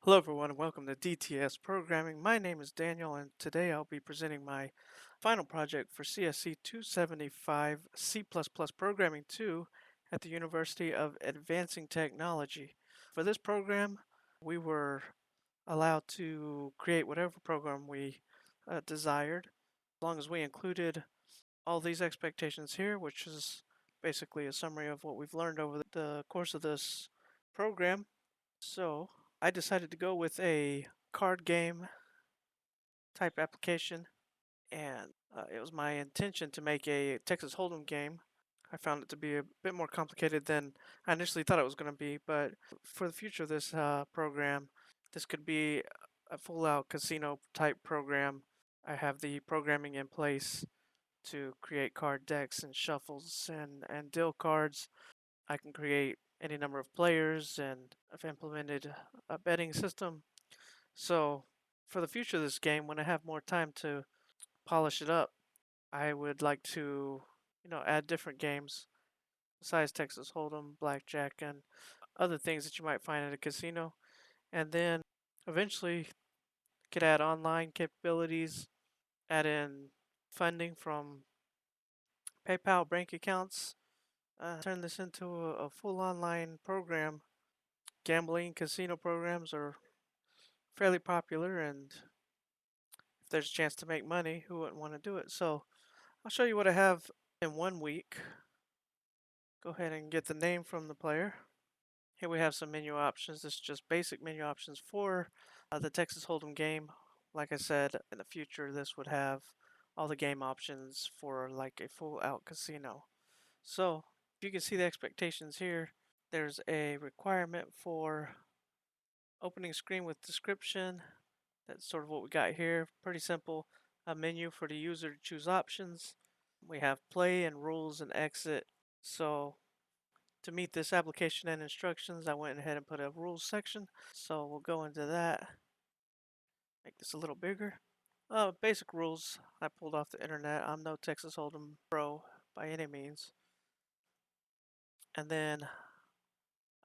Hello everyone and welcome to DTS Programming. My name is Daniel and today I'll be presenting my final project for CSC275 C++ Programming 2 at the University of Advancing Technology. For this program, we were allowed to create whatever program we desired, as long as we included all these expectations here, which is basically a summary of what we've learned over the course of this program. So I decided to go with a card game type application, and it was my intention to make a Texas Hold'em game. I found it to be a bit more complicated than I initially thought it was going to be, but for the future of this program, this could be a full-out casino type program. I have the programming in place to create card decks and shuffles and deal cards. I can create any number of players, and I've implemented a betting system. So for the future of this game, when I have more time to polish it up, I would like to, add different games besides Texas Hold'em, Blackjack, and other things that you might find at a casino. And then eventually could add online capabilities, add in funding from PayPal bank accounts, turn this into a full online program. Gambling casino programs are fairly popular, and if there's a chance to make money, who wouldn't want to do it? So I'll show you what I have in 1 week. Go ahead and get the name from the player. Here we have some menu options. This is just basic menu options for the Texas Hold'em game. Like I said, in the future, this would have all the game options for like a full out casino. So you can see the expectations here. There's a requirement for opening screen with description. That's sort of what we got here. Pretty simple. A menu for the user to choose options. We have play and rules and exit. So to meet this application and instructions, I went ahead and put a rules section. So we'll go into that. Make this a little bigger. Basic rules I pulled off the internet. I'm no Texas Hold'em pro by any means. And then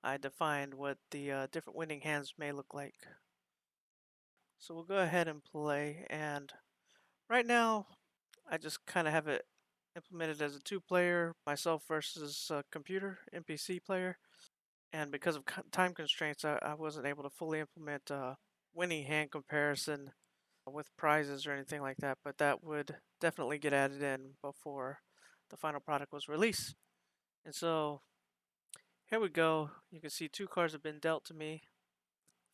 I defined what the different winning hands may look like. So we'll go ahead and play, and right now I just kind of have it implemented as a two-player, myself versus a computer, NPC player. And because of time constraints, I wasn't able to fully implement winning hand comparison with prizes or anything like that, but that would definitely get added in before the final product was released. And so here we go. You can see two cards have been dealt to me,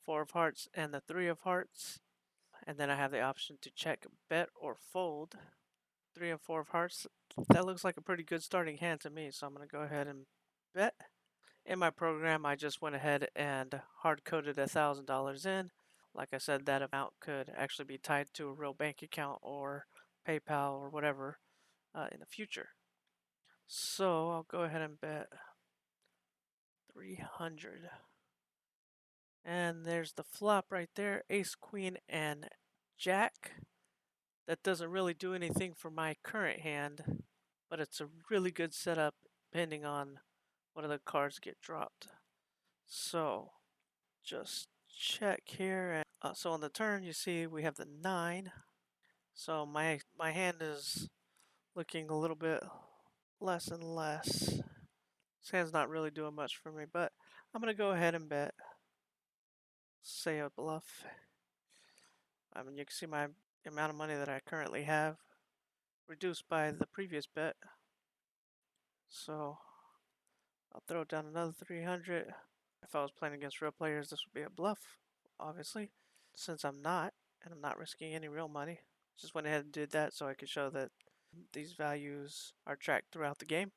4 of hearts and the 3 of hearts. And then I have the option to check bet or fold. 3 and 4 of hearts. That looks like a pretty good starting hand to me, so I'm going to go ahead and bet. In my program, I just went ahead and hard-coded $1,000 in. Like I said, that amount could actually be tied to a real bank account or PayPal or whatever in the future. So I'll go ahead and bet 300. And there's the flop right there, ace, queen, and jack. That doesn't really do anything for my current hand, but it's a really good setup depending on what other cards get dropped. So just check here, and so on the turn you see we have the 9. So my hand is looking a little bit less and less. This hand's not really doing much for me, but I'm gonna go ahead and bet. Say a bluff. I mean, you can see my amount of money that I currently have reduced by the previous bet. So I'll throw down another 300. If I was playing against real players, this would be a bluff, obviously. Since I'm not, and I'm not risking any real money, just went ahead and did that so I could show that these values are tracked throughout the game.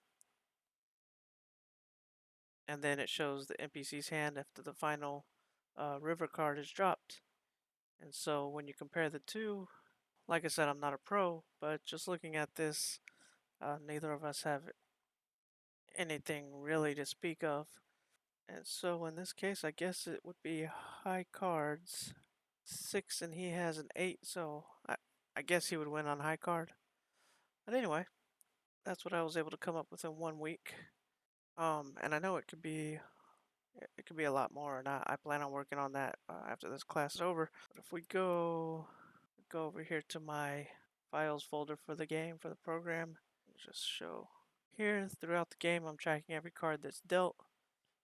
And then it shows the NPC's hand after the final river card is dropped. And so when you compare the two, like I said, I'm not a pro, but just looking at this, neither of us have anything really to speak of. And so in this case, I guess it would be high cards. 6 and he has an 8, so I guess he would win on high card. But anyway, that's what I was able to come up with in 1 week. And I know it could be It could be a lot more, and I plan on working on that after this class is over. But if we go over here to my files folder for the game, for the program, just show here throughout the game I'm tracking every card that's dealt,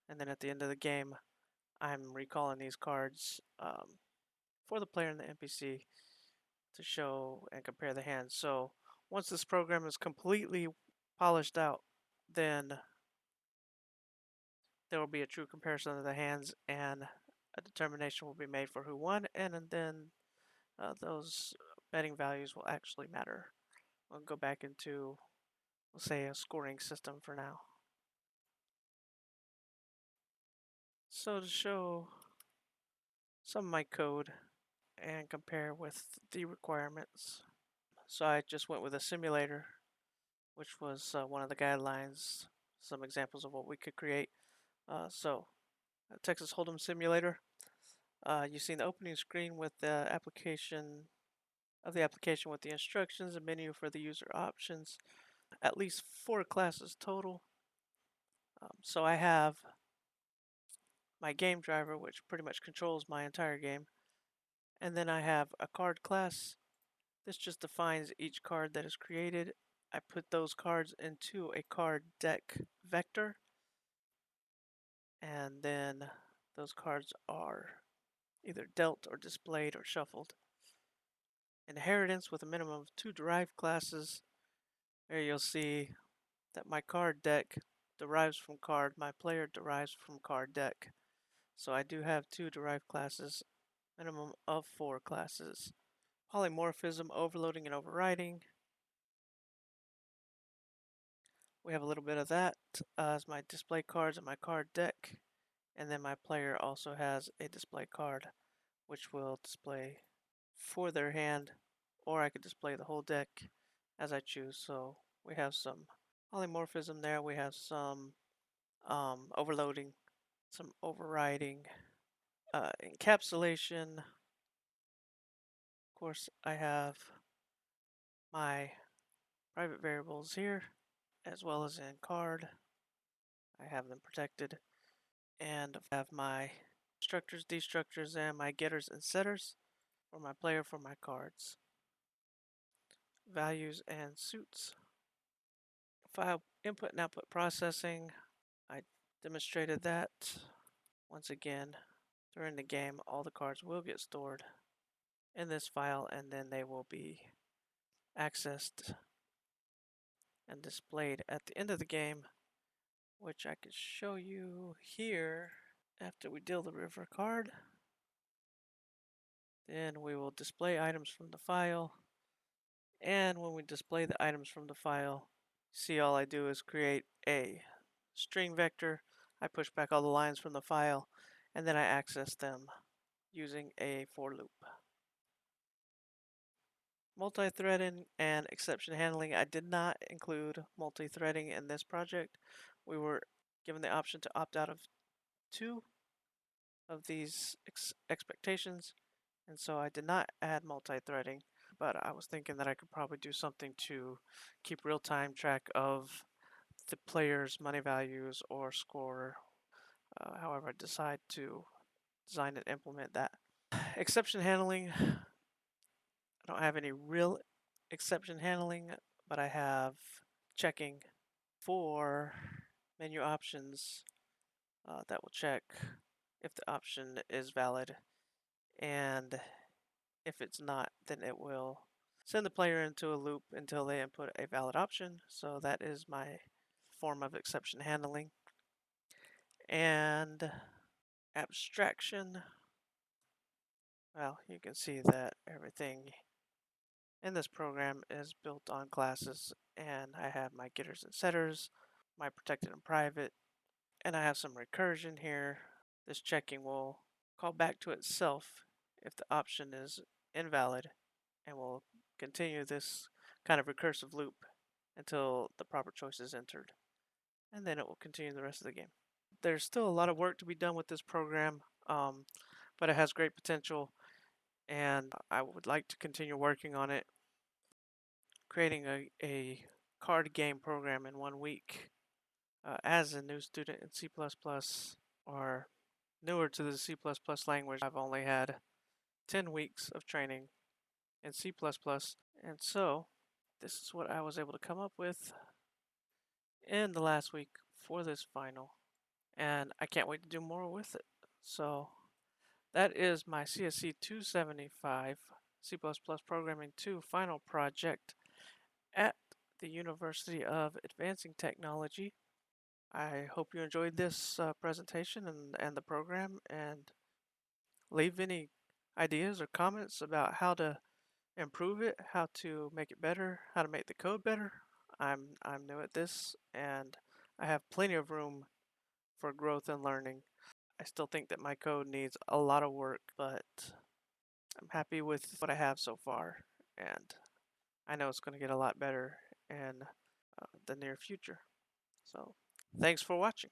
and then at the end of the game I'm recalling these cards for the player and the NPC to show and compare the hands. So once this program is completely polished out, then there will be a true comparison of the hands, and a determination will be made for who won, and then those betting values will actually matter. We'll go back into, we'll say, a scoring system for now. So to show some of my code and compare with the requirements. So I just went with a simulator, which was one of the guidelines, some examples of what we could create. So Texas Hold'em simulator. You've seen the opening screen with the application with the instructions, a menu for the user options, at least 4 classes total. So I have my game driver, which pretty much controls my entire game, and then I have a card class. This just defines each card that is created. I put those cards into a card deck vector, and then those cards are either dealt or displayed or shuffled. Inheritance with a minimum of 2 derived classes. There you'll see that my card deck derives from card, my player derives from card deck. So I do have 2 derived classes, minimum of 4 classes. Polymorphism, overloading and overriding. We have a little bit of that as my display cards and my card deck. And then my player also has a display card, which will display for their hand, or I could display the whole deck as I choose. So we have some polymorphism there. We have some overloading, some overriding, encapsulation. Of course, I have my private variables here, as well as in card. I have them protected, and I have my structures, destructures, and my getters and setters for my player for my cards. Values and suits. File input and output processing. I demonstrated that. Once again, during the game, all the cards will get stored in this file, and then they will be accessed and displayed at the end of the game, which I could show you here. After we deal the river card, then we will display items from the file, and when we display the items from the file, see, all I do is create a string vector. I push back all the lines from the file, and then I access them using a for loop. Multi-threading and exception handling. I did not include multi-threading in this project. We were given the option to opt out of 2 of these expectations, and so I did not add multi-threading, but I was thinking that I could probably do something to keep real-time track of the player's money values or score, however I decide to design and implement that. Exception handling. I don't have any real exception handling, but I have checking for menu options that will check if the option is valid, and if it's not, then it will send the player into a loop until they input a valid option. So that is my form of exception handling. And abstraction, well, you can see that everything in this program is built on classes, and I have my getters and setters, my protected and private, and I have some recursion here. This checking will call back to itself if the option is invalid, and will continue this kind of recursive loop until the proper choice is entered, and then it will continue the rest of the game. There's still a lot of work to be done with this program, but it has great potential, and I would like to continue working on it, creating a card game program in 1 week as a new student in C++. or newer to the C++ language. I've only had 10 weeks of training in C++, and so this is what I was able to come up with in the last week for this final, and I can't wait to do more with it. So that is my CSC275 C++ Programming 2 final project at the University of Advancing Technology. I hope you enjoyed this presentation and the program, and leave any ideas or comments about how to improve it, how to make it better, how to make the code better. I'm new at this, and I have plenty of room for growth and learning. I still think that my code needs a lot of work, but I'm happy with what I have so far, and I know it's going to get a lot better in the near future. So, thanks for watching.